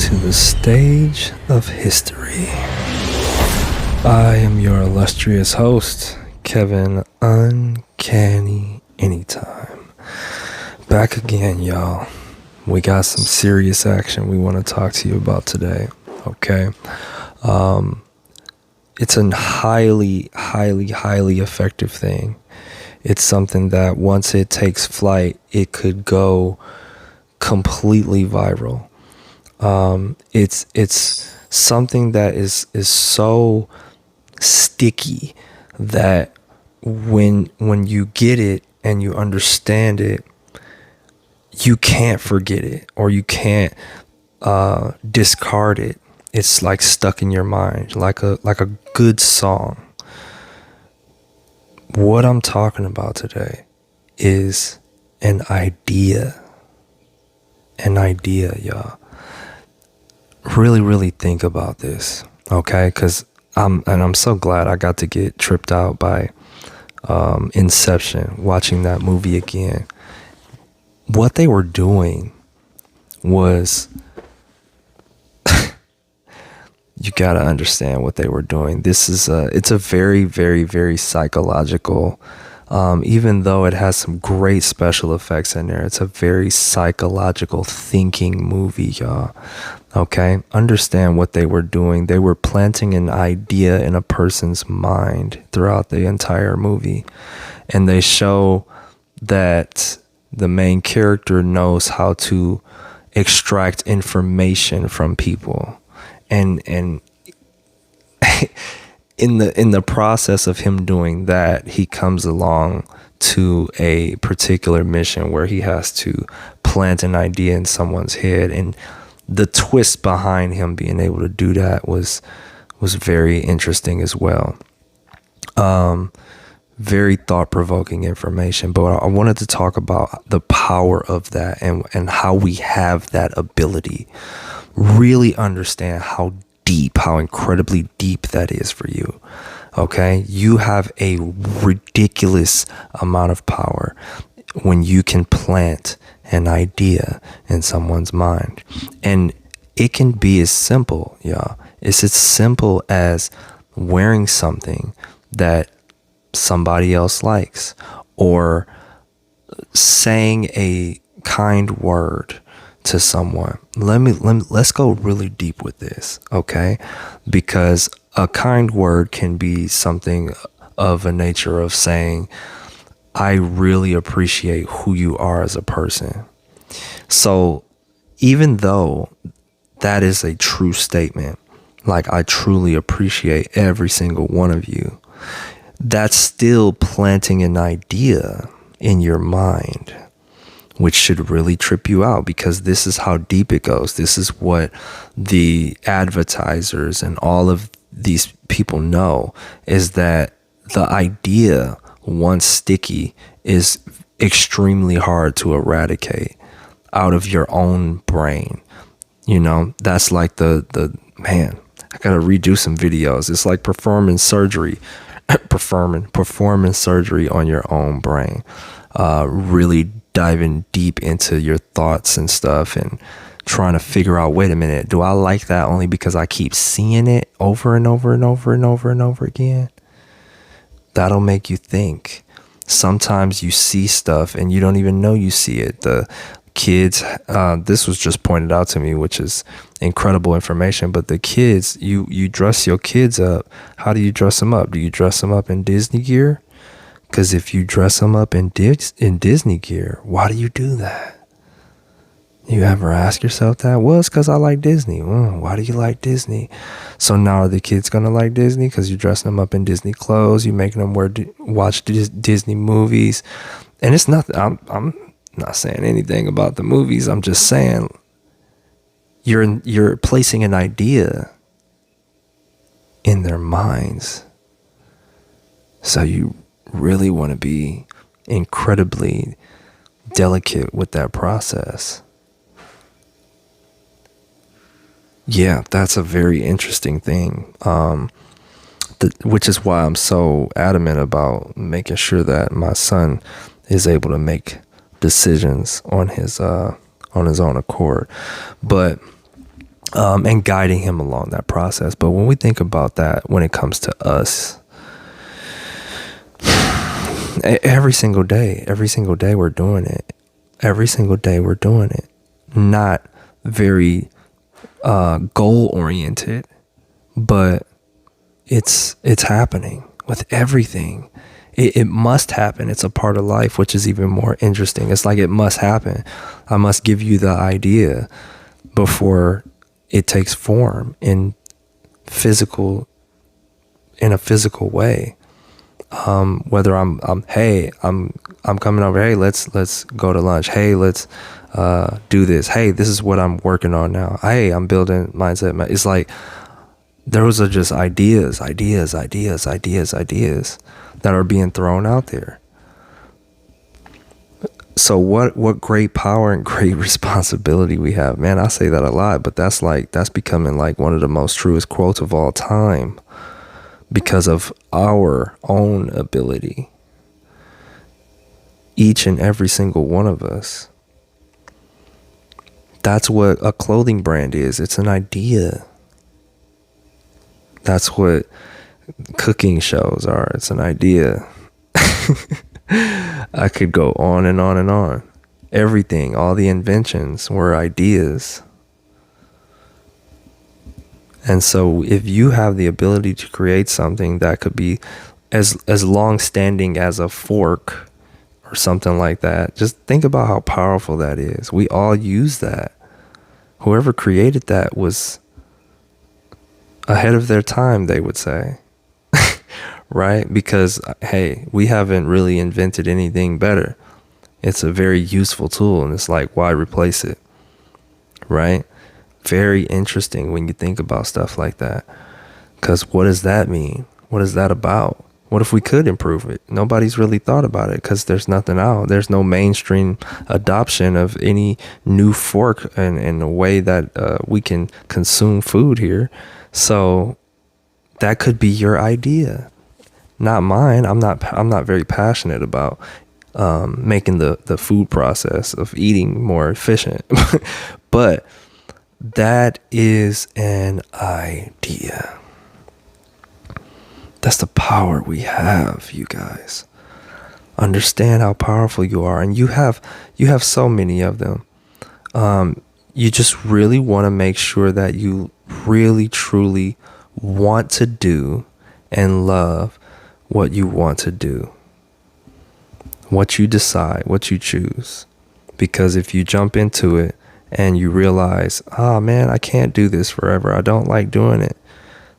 to the stage of history. I am your illustrious host, Kevin Uncanny Anytime. Back again, y'all. We got some serious action we want to talk to you about today, okay? It's a highly effective thing. It's something that once it takes flight, it could go completely viral. It's something that is so sticky that when you get it and you understand it, you can't forget it or you can't discard it. It's like stuck in your mind, like a good song. What I'm talking about today is an idea. An idea, y'all. Really think about this, okay? Because I'm so glad I got to get tripped out by Inception, watching that movie again. What they were doing was you gotta understand what they were doing. This is it's a very psychological, even though it has some great special effects in there, it's a very psychological thinking movie, y'all. Okay, understand what they were doing. They were planting an idea in a person's mind throughout the entire movie, and they show that the main character knows how to extract information from people. And in the process of him doing that, he comes along to a particular mission where he has to plant an idea in someone's head, and the twist behind him being able to do that was very interesting as well. Very thought-provoking information, but I wanted to talk about the power of that and how we have that ability. Really understand how incredibly deep that is for you. Okay, you have a ridiculous amount of power when you can plant an idea in someone's mind, and it can be as simple, y'all. It's as simple as wearing something that somebody else likes, or saying a kind word to someone. Let's go really deep with this, okay? Because a kind word can be something of a nature of saying, I really appreciate who you are as a person. So even though that is a true statement, like I truly appreciate every single one of you, that's still planting an idea in your mind, which should really trip you out, because this is how deep it goes. This is what the advertisers and all of these people know, is that the idea, once sticky, is extremely hard to eradicate out of your own brain. You know, that's like the man, I gotta redo some videos. It's like performing surgery on your own brain. Really diving deep into your thoughts and stuff and trying to figure out, wait a minute, do I like that only because I keep seeing it over and over and over and over and over again? That'll make you think. Sometimes you see stuff and you don't even know you see it. The kids, this was just pointed out to me, which is incredible information, but the kids, you dress your kids up. How do you dress them up? Do you dress them up in Disney gear? Because if you dress them up in Disney gear, why do you do that? You ever ask yourself that? Well, it's because I like Disney. Why do you like Disney? So now are the kids going to like Disney? Because you're dressing them up in Disney clothes. You're making them watch Disney movies. And it's nothing. I'm not saying anything about the movies. I'm just saying you're placing an idea in their minds. So you really want to be incredibly delicate with that process. Yeah, that's a very interesting thing, which is why I'm so adamant about making sure that my son is able to make decisions on his own accord. But and guiding him along that process. But when we think about that, when it comes to us, every single day we're doing it. Every single day we're doing it. Not very goal oriented, but it's happening with everything. It must happen. It's a part of life, which is even more interesting. It's like it must happen. I must give you the idea before it takes form in a physical way. Whether I'm coming over. Hey, let's go to lunch. Hey, let's do this. Hey, this is what I'm working on now. Hey, I'm building mindset. It's like those are just ideas that are being thrown out there. So what great power and great responsibility we have, man. I say that a lot, but that's becoming like one of the most truest quotes of all time, because of our own ability, each and every single one of us. That's what a clothing brand is. It's an idea. That's what cooking shows are. It's an idea. I could go on and on and on. Everything, all the inventions were ideas. And so if you have the ability to create something that could be as long standing as a fork or something like that, just think about how powerful that is. We all use that. Whoever created that was ahead of their time, they would say. Right? Because, hey, we haven't really invented anything better. It's a very useful tool, and it's like, why replace it? Right? Very interesting when you think about stuff like that. Because what does that mean? What is that about? What if we could improve it? Nobody's really thought about it because there's nothing out. There's no mainstream adoption of any new fork and a way that we can consume food here. So that could be your idea, not mine. I'm not very passionate about making the food process of eating more efficient, but that is an idea. That's the power we have, you guys. Understand how powerful you are, and you have so many of them. You just really want to make sure that you really truly want to do and love what you want to do, what you decide, what you choose. Because if you jump into it and you realize, oh man, I can't do this forever, I don't like doing it,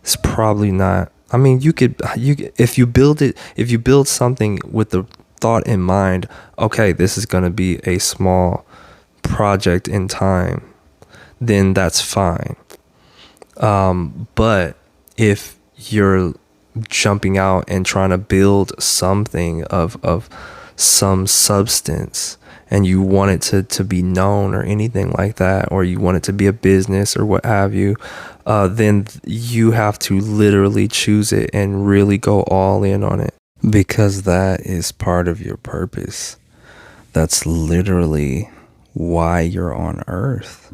it's probably not. I mean, you could if you build something with the thought in mind, okay, this is going to be a small project in time, then that's fine. But if you're jumping out and trying to build something of some substance, and you want it to be known or anything like that, or you want it to be a business or what have you, then you have to literally choose it and really go all in on it, because that is part of your purpose. That's literally why you're on earth.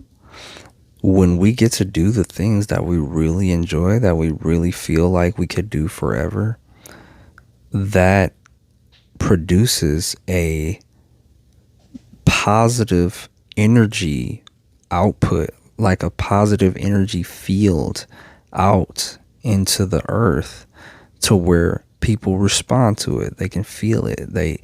When we get to do the things that we really enjoy, that we really feel like we could do forever, that produces a positive energy output, like a positive energy field out into the earth, to where people respond to it. They can feel it. They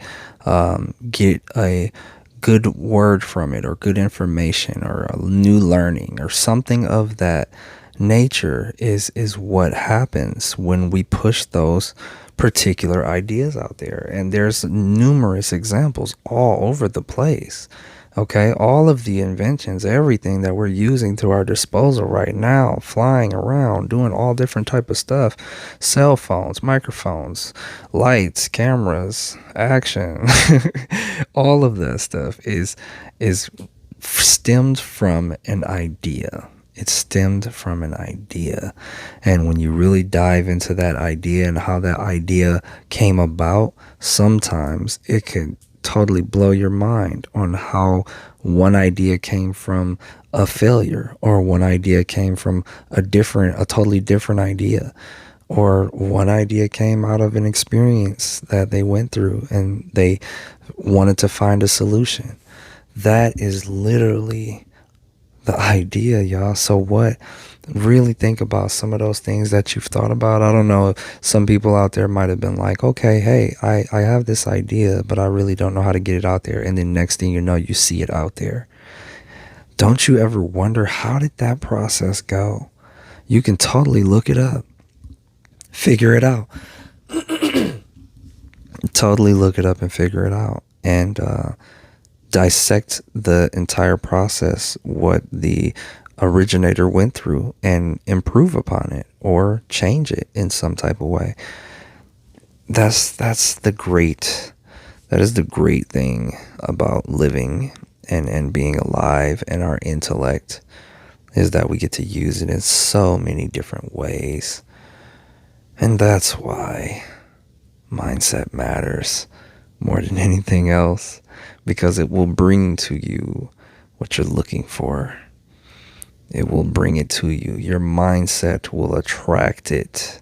get a good word from it, or good information, or a new learning, or something of that nature is what happens when we push those particular ideas out there. And there's numerous examples all over the place. Okay, all of the inventions, everything that we're using to our disposal right now, flying around, doing all different type of stuff, cell phones, microphones, lights, cameras, action, all of that stuff is stemmed from an idea. It stemmed from an idea. And when you really dive into that idea and how that idea came about, sometimes it can totally blow your mind on how one idea came from a failure, or one idea came from a totally different idea, or one idea came out of an experience that they went through and they wanted to find a solution. That is literally the idea, y'all. So what? Really think about some of those things that you've thought about. I don't know, some people out there might have been like, okay, hey, I have this idea, but I really don't know how to get it out there. And then next thing you know, you see it out there. Don't you ever wonder, how did that process go? You can totally look it up, figure it out. Totally look it up and figure it out, and dissect the entire process, what the originator went through, and improve upon it or change it in some type of way. That is the great thing about living and being alive, and our intellect, is that we get to use it in so many different ways. And that's why mindset matters more than anything else, because it will bring to you what you're looking for. It will bring it to you. Your mindset will attract it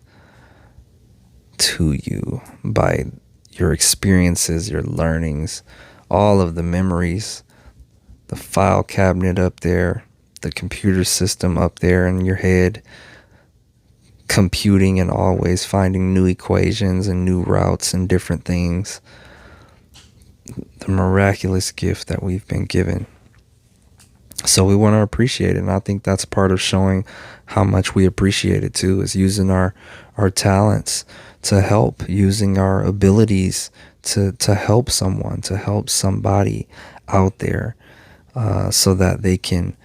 to you by your experiences, your learnings, all of the memories, the file cabinet up there, the computer system up there in your head, computing and always finding new equations and new routes and different things. The miraculous gift that we've been given. So we want to appreciate it. And I think that's part of showing how much we appreciate it too, is using our talents to help, using our abilities to help someone, to help somebody out there, so that they can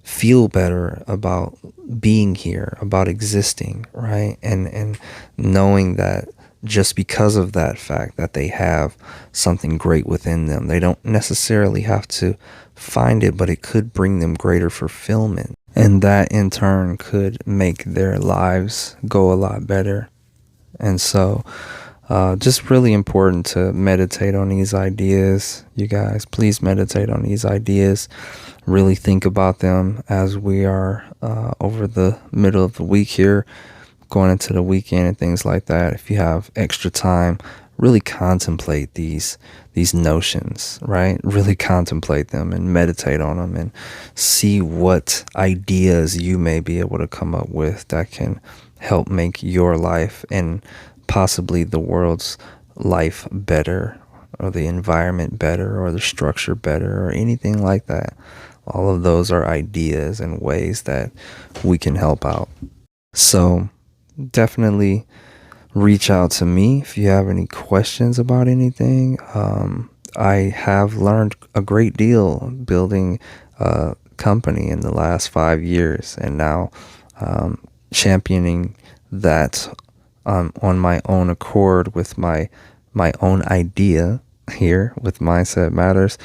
feel better about being here, about existing, right? And knowing that just because of that fact that they have something great within them, they don't necessarily have to find it, but it could bring them greater fulfillment. And that in turn could make their lives go a lot better. And so just really important to meditate on these ideas. You guys, please meditate on these ideas. Really think about them as we are over the middle of the week here, going into the weekend and things like that. If you have extra time, really contemplate these notions, right? Really contemplate them and meditate on them, and see what ideas you may be able to come up with that can help make your life and possibly the world's life better, or the environment better, or the structure better, or anything like that. All of those are ideas and ways that we can help out. So definitely reach out to me if you have any questions about anything. I have learned a great deal building a company in the last 5 years, and now championing that on my own accord with my own idea here with Mindset Matters.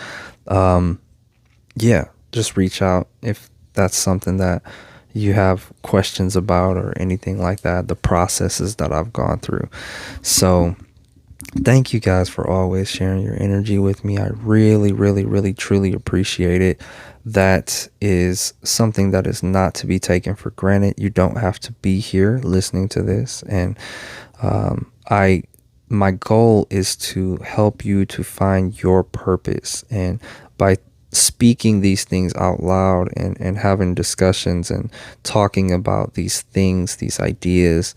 Yeah, just reach out if that's something that you have questions about, or anything like that, the processes that I've gone through. So thank you guys for always sharing your energy with me. I really, really, really, truly appreciate it. That is something that is not to be taken for granted. You don't have to be here listening to this. And my goal is to help you to find your purpose. And by speaking these things out loud, and having discussions and talking about these things, these ideas,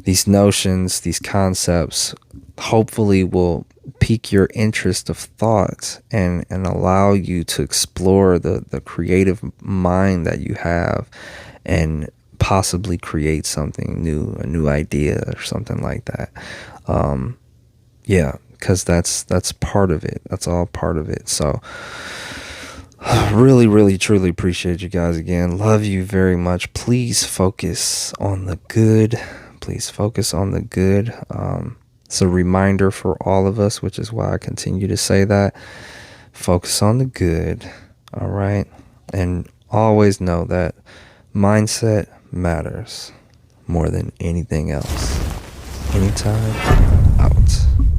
these notions, these concepts, hopefully will pique your interest of thought, and allow you to explore the creative mind that you have, and possibly create something new, a new idea or something like that. Yeah, because that's part of it. That's all part of it. So really, really, truly appreciate you guys again. Love you very much. Please focus on the good. Please focus on the good. It's a reminder for all of us, which is why I continue to say that. Focus on the good. All right. And always know that mindset matters more than anything else. Anytime, out.